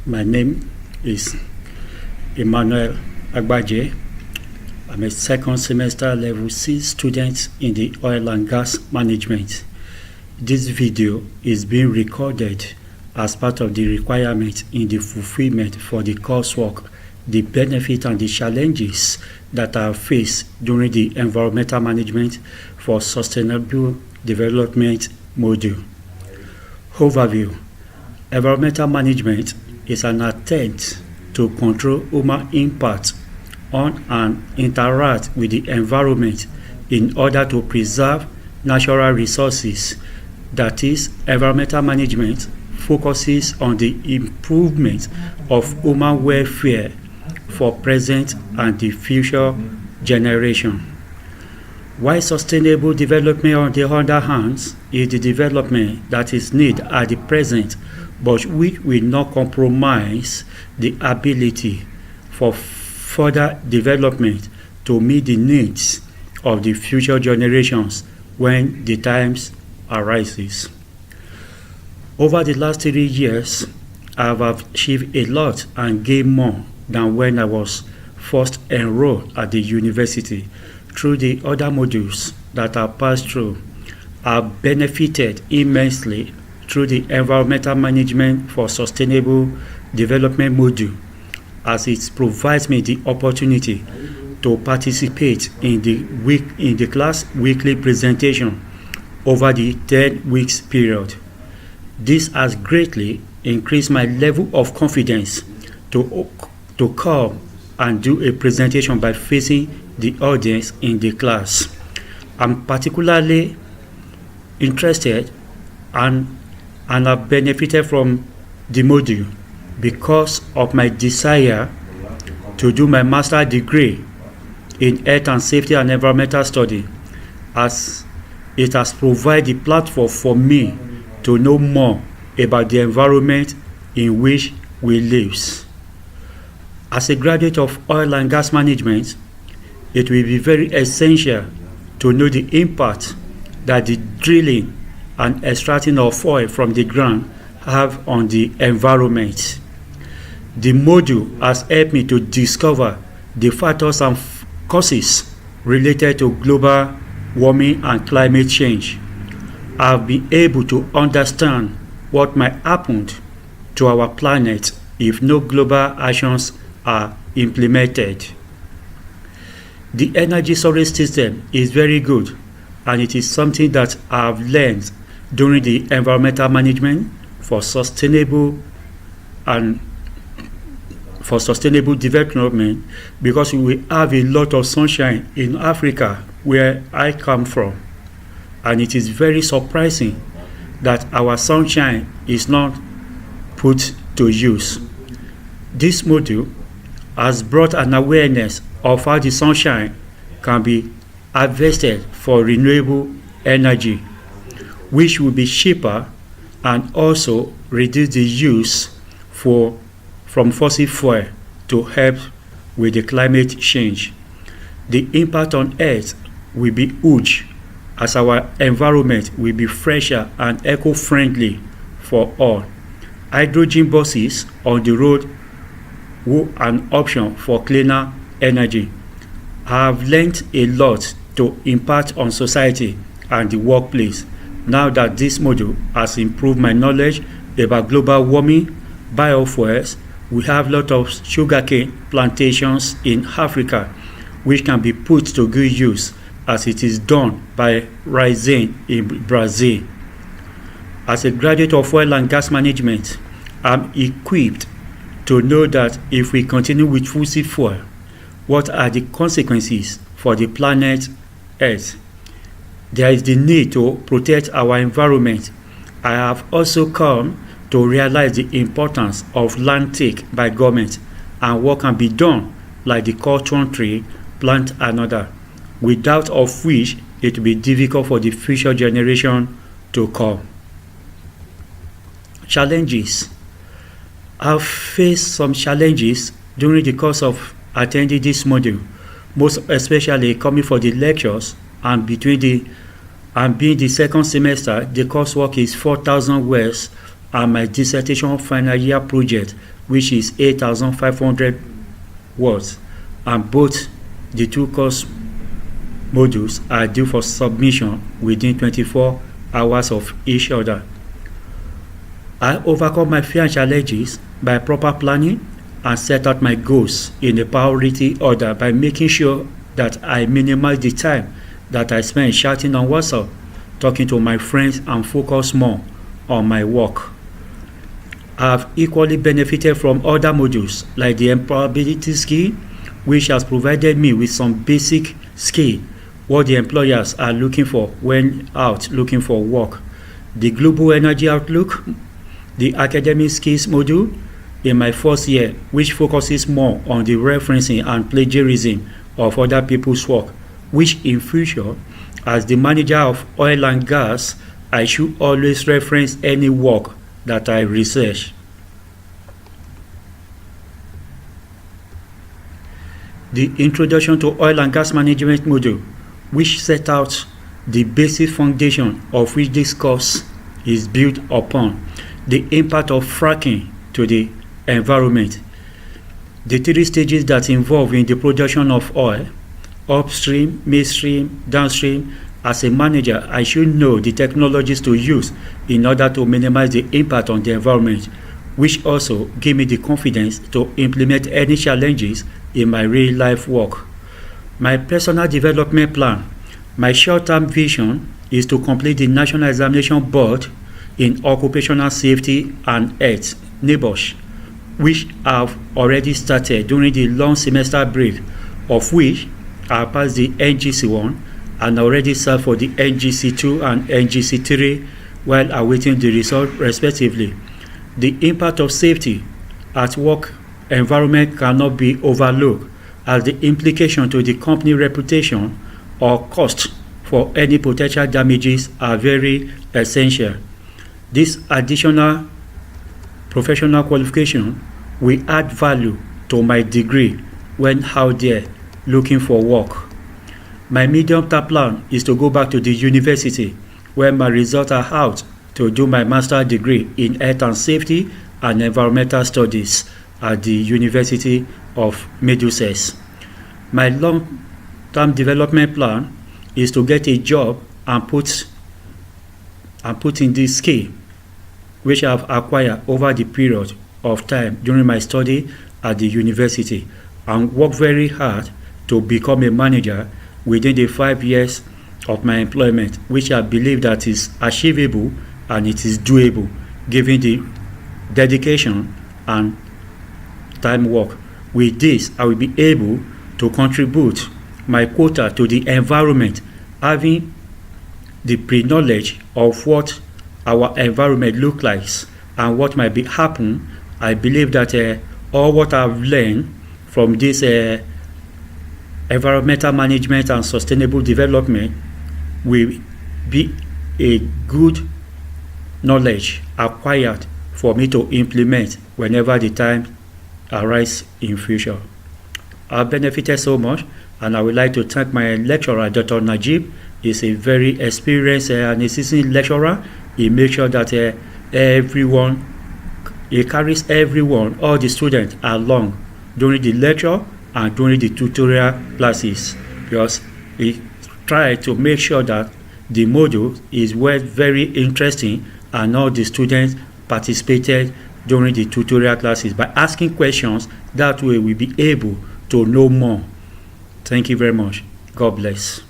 My name is Emmanuel Agbaje. I'm a second semester level 6 student in the oil and gas management. This video is being recorded as part of the requirement in the fulfillment for the coursework, the benefit and the challenges that are faced during the environmental management for sustainable development module. Overview. Environmental management is an attempt to control human impact on and interact with the environment in order to preserve natural resources. That is, environmental management focuses on the improvement of human welfare for present and the future generation. While sustainable development, on the other hand, is the development that is needed at the present, but which will not compromise the ability for further development to meet the needs of the future generations when the times arises. Over the last 3 years, I have achieved a lot and gained more than when I was first enrolled at the university. Through the other modules that I passed through, I have benefited immensely through the environmental management for sustainable development module, as it provides me the opportunity to participate in the class weekly presentation over the 10 weeks period. This has greatly increased my level of confidence to come and do a presentation by facing the audience in the class. I'm particularly interested and have benefited from the module because of my desire to do my master's degree in health and safety and environmental study, as it has provided a platform for me to know more about the environment in which we live. As a graduate of oil and gas management, it will be very essential to know the impact that the drilling and extracting of oil from the ground have on the environment. The module has helped me to discover the factors and causes related to global warming and climate change. I've been able to understand what might happen to our planet if no global actions are implemented. The energy storage system is very good, and it is something that I've learned during the environmental management for sustainable development, because we have a lot of sunshine in Africa where I come from, and it is very surprising that our sunshine is not put to use. This module has brought an awareness of how the sunshine can be harvested for renewable energy, which will be cheaper and also reduce the use from fossil fuel to help with the climate change. The impact on Earth will be huge, as our environment will be fresher and eco-friendly for all. Hydrogen buses on the road were an option for cleaner energy. I have learned a lot to impact on society and the workplace now that this module has improved my knowledge about global warming, biofuels. We have a lot of sugarcane plantations in Africa which can be put to good use, as it is done by Raízen in Brazil. As a graduate of oil and gas management, I'm equipped to know that if we continue with fossil fuel, what are the consequences for the planet Earth? There is the need to protect our environment. I have also come to realize the importance of land take by government and what can be done, like the cut one tree, plant another, without of which it will be difficult for the future generation to come. Challenges. I've faced some challenges during the course of attending this module, most especially coming for the lectures, and being the second semester, the coursework is 4,000 words and my dissertation final year project, which is 8,500 words, and both the two course modules are due for submission within 24 hours of each other. I overcome my fear and challenges by proper planning and set out my goals in a priority order by making sure that I minimize the time that I spend chatting on WhatsApp, talking to my friends, and focus more on my work. I have equally benefited from other modules like the employability skill, which has provided me with some basic skill what the employers are looking for when out looking for work. The global energy outlook, the academic skills module in my first year, which focuses more on the referencing and plagiarism of other people's work, which in future, as the manager of oil and gas, I should always reference any work that I research. The introduction to oil and gas management module, which set out the basic foundation of which this course is built upon, the impact of fracking to the environment, the three stages that involve in the production of oil, upstream, midstream, downstream. As a manager, I should know the technologies to use in order to minimize the impact on the environment, which also give me the confidence to implement any challenges in my real-life work. My personal development plan, my short-term vision is to complete the National Examination Board in Occupational Safety and Health, NABOSH, which I've already started during the long semester break, of which I passed the NGC1 and already served for the NGC2 and NGC3 while awaiting the result respectively. The impact of safety at work environment cannot be overlooked, as the implication to the company reputation or cost for any potential damages are very essential. This additional professional qualification will add value to my degree when out there looking for work. My medium-term plan is to go back to the university when my results are out to do my master's degree in health and safety and environmental studies at the University of Middlesex. My long-term development plan is to get a job and put in this skill which I have acquired over the period of time during my study at the university, and work very hard to become a manager within the 5 years of my employment, which I believe that is achievable and it is doable given the dedication and time work. With this, I will be able to contribute my quota to the environment, having the pre-knowledge of what our environment looks like and what might be happen. I believe that all what I've learned from this environmental management and sustainable development will be a good knowledge acquired for me to implement whenever the time arises in future. I've benefited so much, and I would like to thank my lecturer, Dr. Najib. He's a very experienced and assistant lecturer. He makes sure that he carries everyone, all the students along during the lecture and during the tutorial classes, because he tried to make sure that the module is very interesting and all the students participated during the tutorial classes by asking questions. That way we'll be able to know more. Thank you very much. God bless.